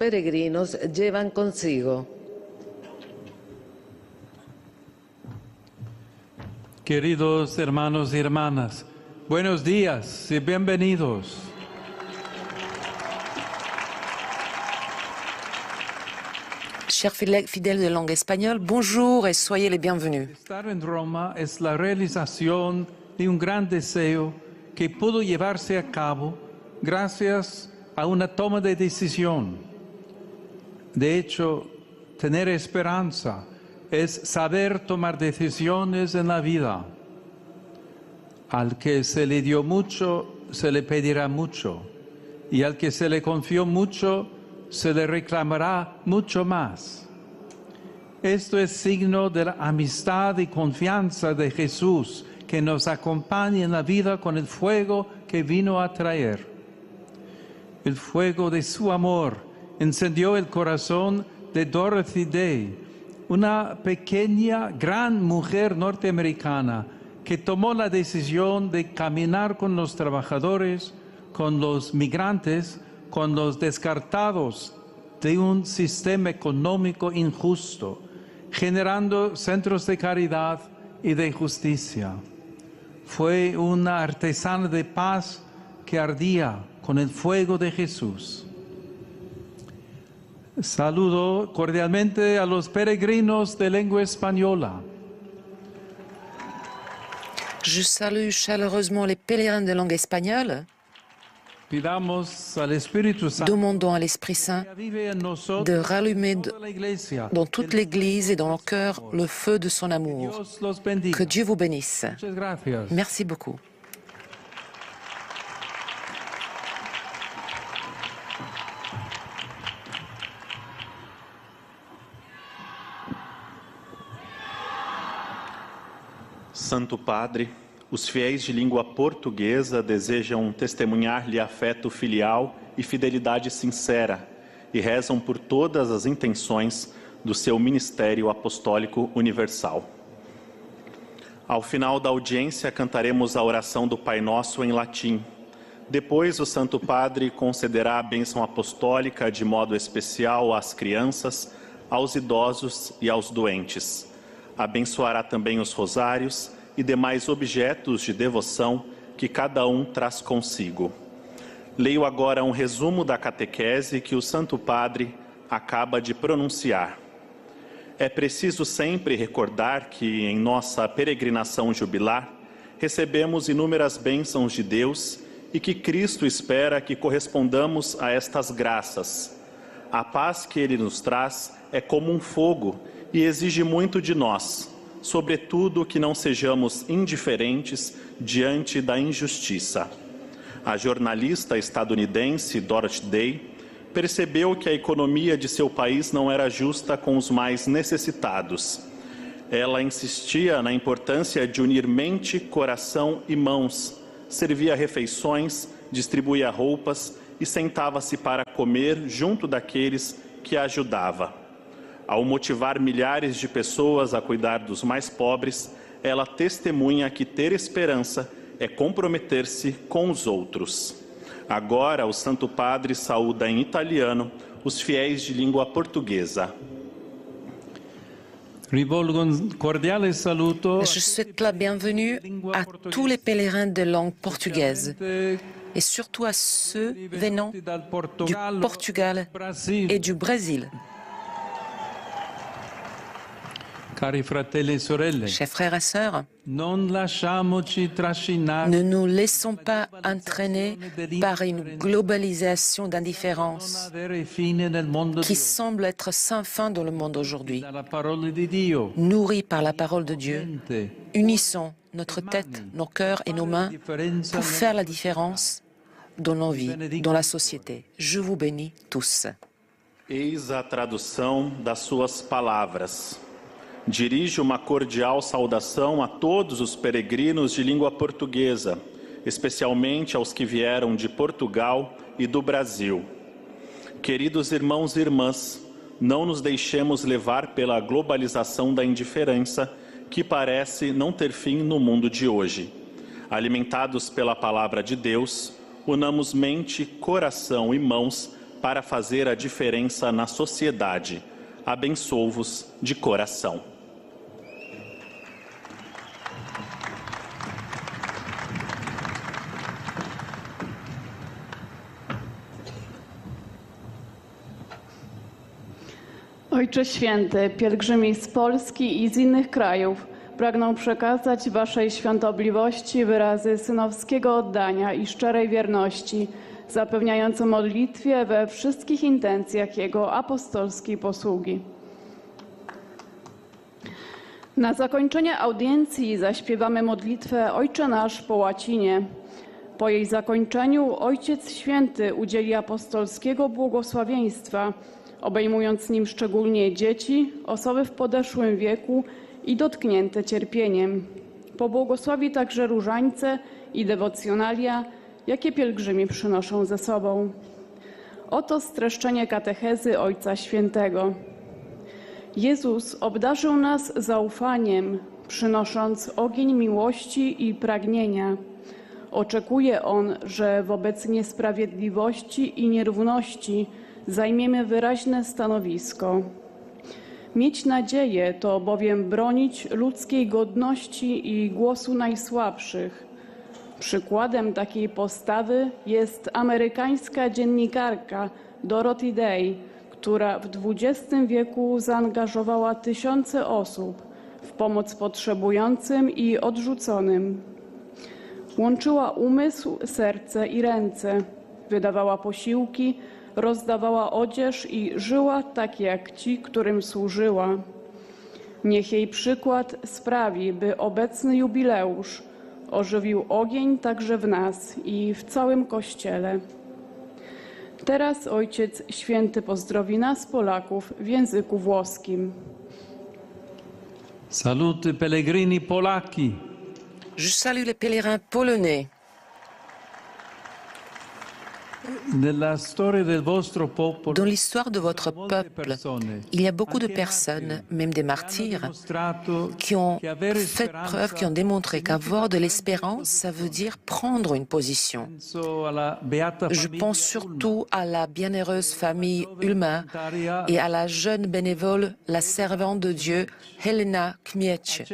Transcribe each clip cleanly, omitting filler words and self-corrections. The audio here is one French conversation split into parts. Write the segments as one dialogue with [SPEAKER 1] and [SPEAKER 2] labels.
[SPEAKER 1] peregrinos llevan consigo.
[SPEAKER 2] Queridos hermanos y hermanas, buenos días y bienvenidos.
[SPEAKER 3] Chers fidèles de langue espagnole, bonjour et soyez les bienvenus.
[SPEAKER 2] Estar en Roma es la realización de un gran deseo que pudo llevarse a cabo gracias a una toma de decisión. De hecho, tener esperanza es saber tomar decisiones en la vida. Al que se le dio mucho, se le pedirá mucho, y al que se le confió mucho, se le reclamará mucho más. Esto es signo de la amistad y confianza de Jesús, que nos acompaña en la vida con el fuego que vino a traer. El fuego de su amor encendió el corazón de Dorothy Day, una pequeña, gran mujer norteamericana que tomó la decisión de caminar con los trabajadores, con los migrantes, con los descartados de un sistema económico injusto, generando centros de caridad y de justicia. Fue una artesana de paz que ardía con el fuego de Jesús. Saludo cordialmente a los peregrinos de lengua española.
[SPEAKER 3] Je salue chaleureusement les pèlerins de langue espagnole.
[SPEAKER 2] Pidamos al Espíritu Santo
[SPEAKER 3] Demandons à l'Esprit Saint de rallumer dans toute l'Église et dans leur cœur le feu de son amour.
[SPEAKER 2] Dios los bendiga.
[SPEAKER 3] Que Dieu vous bénisse.
[SPEAKER 2] Muchas gracias.
[SPEAKER 3] Merci beaucoup.
[SPEAKER 4] Santo Padre, os fiéis de língua portuguesa desejam testemunhar-lhe afeto filial e fidelidade sincera e rezam por todas as intenções do seu ministério apostólico universal. Ao final da audiência, cantaremos a oração do Pai Nosso em latim. Depois, o Santo Padre concederá a bênção apostólica de modo especial às crianças, aos idosos e aos doentes. Abençoará também os rosários e demais objetos de devoção que cada um traz consigo. Leio agora um resumo da catequese que o Santo Padre acaba de pronunciar. É preciso sempre recordar que, em nossa peregrinação jubilar, recebemos inúmeras bênçãos de Deus e que Cristo espera que correspondamos a estas graças. A paz que Ele nos traz é como um fogo e exige muito de nós, sobretudo que não sejamos indiferentes diante da injustiça. A jornalista estadunidense Dorothy Day percebeu que a economia de seu país não era justa com os mais necessitados. Ela insistia na importância de unir mente, coração e mãos, servia refeições, distribuía roupas e sentava-se para comer junto daqueles que a ajudava. Ao motivar milhares de pessoas a cuidar dos mais pobres, ela testemunha que ter esperança é comprometer-se com os outros. Agora, o Santo Padre saúda em italiano os fiéis de língua portuguesa.
[SPEAKER 2] Rivolgo un cordiale saluto
[SPEAKER 3] Je souhaite la bienvenue à tous les pèlerins de langue portugaise et surtout à ceux venant du Portugal et du Brésil.
[SPEAKER 2] Cari fratelli e sorelle,
[SPEAKER 3] Chers frères et sœurs,
[SPEAKER 2] non lasciamoci trascinare
[SPEAKER 3] ne nous laissons pas entraîner par une globalisation d'indifférence
[SPEAKER 2] avere fine nel mondo
[SPEAKER 3] qui
[SPEAKER 2] di
[SPEAKER 3] semble être sans fin dans le monde aujourd'hui.
[SPEAKER 2] dalla parola di Dio.
[SPEAKER 3] Nourris par la parole de Dieu, unissons notre tête, nos cœurs et nos mains pour faire la différence dans nos vies, dans la société. Je vous bénis tous.
[SPEAKER 4] Eis a tradução das suas palavras. Dirijo uma cordial saudação a todos os peregrinos de língua portuguesa, especialmente aos que vieram de Portugal e do Brasil. Queridos irmãos e irmãs, não nos deixemos levar pela globalização da indiferença que parece não ter fim no mundo de hoje. Alimentados pela palavra de Deus, unamos mente, coração e mãos para fazer a diferença na sociedade. Abençoo-vos de coração.
[SPEAKER 5] Ojcze Święty, pielgrzymi z Polski i z innych krajów pragną przekazać Waszej świątobliwości wyrazy synowskiego oddania i szczerej wierności, zapewniające modlitwie we wszystkich intencjach Jego apostolskiej posługi. Na zakończenie audiencji zaśpiewamy modlitwę Ojcze Nasz po łacinie. Po jej zakończeniu Ojciec Święty udzieli apostolskiego błogosławieństwa, obejmując nim szczególnie dzieci, osoby w podeszłym wieku i dotknięte cierpieniem. Pobłogosławi także różańce i dewocjonalia, jakie pielgrzymi przynoszą ze sobą. Oto streszczenie katechezy Ojca Świętego. Jezus obdarzył nas zaufaniem, przynosząc ogień miłości i pragnienia. Oczekuje On, że wobec niesprawiedliwości i nierówności zajmiemy wyraźne stanowisko. Mieć nadzieję to bowiem bronić ludzkiej godności i głosu najsłabszych. Przykładem takiej postawy jest amerykańska dziennikarka Dorothy Day, która w XX wieku zaangażowała tysiące osób w pomoc potrzebującym i odrzuconym. Łączyła umysł, serce i ręce, wydawała posiłki, rozdawała odzież i żyła tak jak ci, którym służyła. Niech jej przykład sprawi, by obecny jubileusz ożywił ogień także w nas i w całym Kościele. Teraz Ojciec Święty pozdrowi nas, Polaków, w języku włoskim.
[SPEAKER 2] Saluty pellegrini polacchi.
[SPEAKER 3] Je salue les pèlerins polonais. Dans l'histoire de votre peuple, il y a beaucoup de personnes, même des martyrs, qui ont fait preuve, qui ont démontré qu'avoir de l'espérance, ça veut dire prendre une position. Je pense surtout à la bienheureuse famille Ulmer et à la jeune bénévole, la servante de Dieu, Helena Kmiec.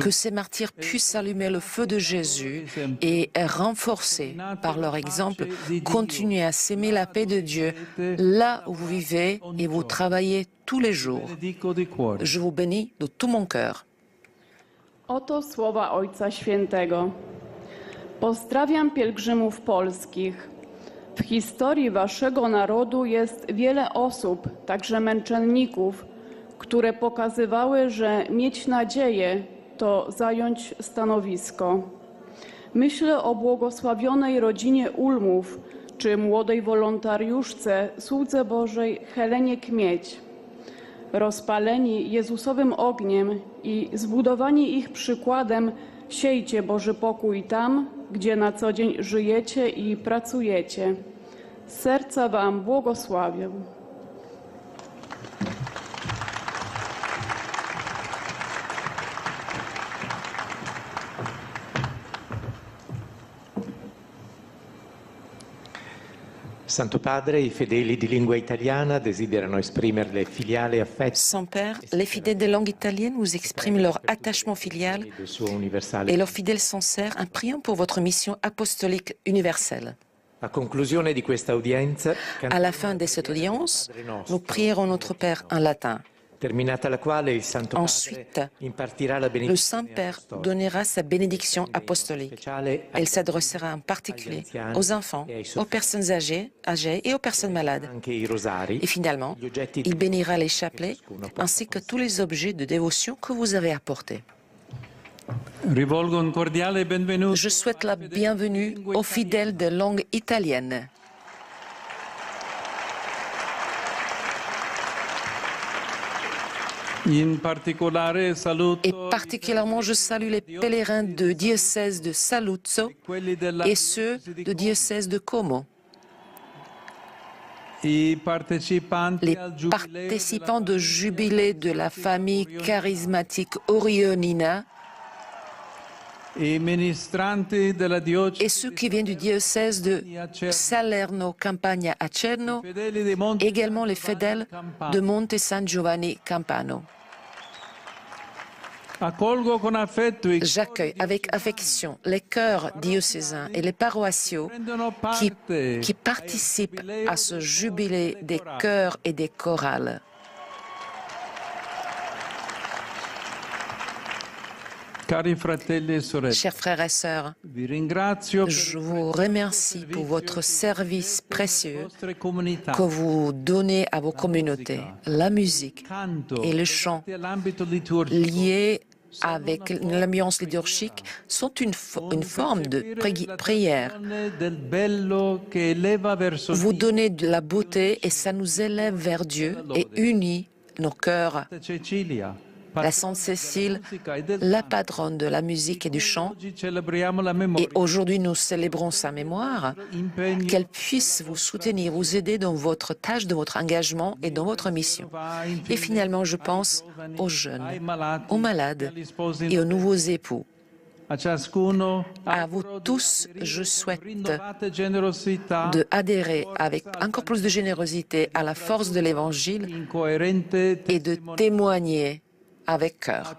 [SPEAKER 3] Que ces martyrs puissent allumer le feu de Jésus et renforcer par leur exemple, continuez à s'aimer la paix de Dieu là où vous vivez et vous travaillez tous les jours. Je vous bénis de tout mon cœur.
[SPEAKER 5] Oto słowa Ojca Świętego. Pozdrawiam pielgrzymów polskich. W historii waszego narodu jest wiele osób, także męczenników, które pokazywały, że mieć nadzieję to zająć stanowisko. Myślę o błogosławionej rodzinie Ulmów czy młodej wolontariuszce, słudze Bożej Helenie Kmieć. Rozpaleni Jezusowym ogniem i zbudowani ich przykładem, siejcie Boży pokój tam, gdzie na co dzień żyjecie i pracujecie. Z serca wam błogosławię.
[SPEAKER 6] Santo Padre, i fedeli di lingua italiana desiderano esprimerle filiale affetto.
[SPEAKER 3] Saint-Père, les fidèles de langue italienne vous expriment leur attachement filial et leur fidèle sincère en priant pour votre mission apostolique universelle. À la fin de cette audience, nous prierons notre Père en latin. Ensuite, le Saint-Père donnera sa bénédiction apostolique. Elle s'adressera en particulier aux enfants, aux personnes âgées et aux personnes malades. Et finalement, il bénira les chapelets ainsi que tous les objets de dévotion que vous avez apportés. Je souhaite la bienvenue aux fidèles de langue italienne. Et particulièrement, je salue les pèlerins de diocèse de Saluzzo et ceux de diocèse de Como. Les participants de jubilé de la famille charismatique Orionina et ceux qui viennent du diocèse de Salerno-Campania à Cerno, également les fidèles de Monte San Giovanni Campano. J'accueille avec affection les chœurs diocésains et les paroissiaux qui participent à ce jubilé des chœurs et des chorales. Chers frères et sœurs, je vous remercie pour votre service précieux que vous donnez à vos communautés. La musique et le chant liés avec l'ambiance liturgique sont une forme de prière. Vous donnez de la beauté et ça nous élève vers Dieu et unit nos cœurs. La Sainte Cécile, la patronne de la musique et du chant, et aujourd'hui nous célébrons sa mémoire, qu'elle puisse vous soutenir, vous aider dans votre tâche, dans votre engagement et dans votre mission. Et finalement, je pense aux jeunes, aux malades et aux nouveaux époux. À vous tous, je souhaite d'adhérer avec encore plus de générosité à la force de l'Évangile et de témoigner avec cœur.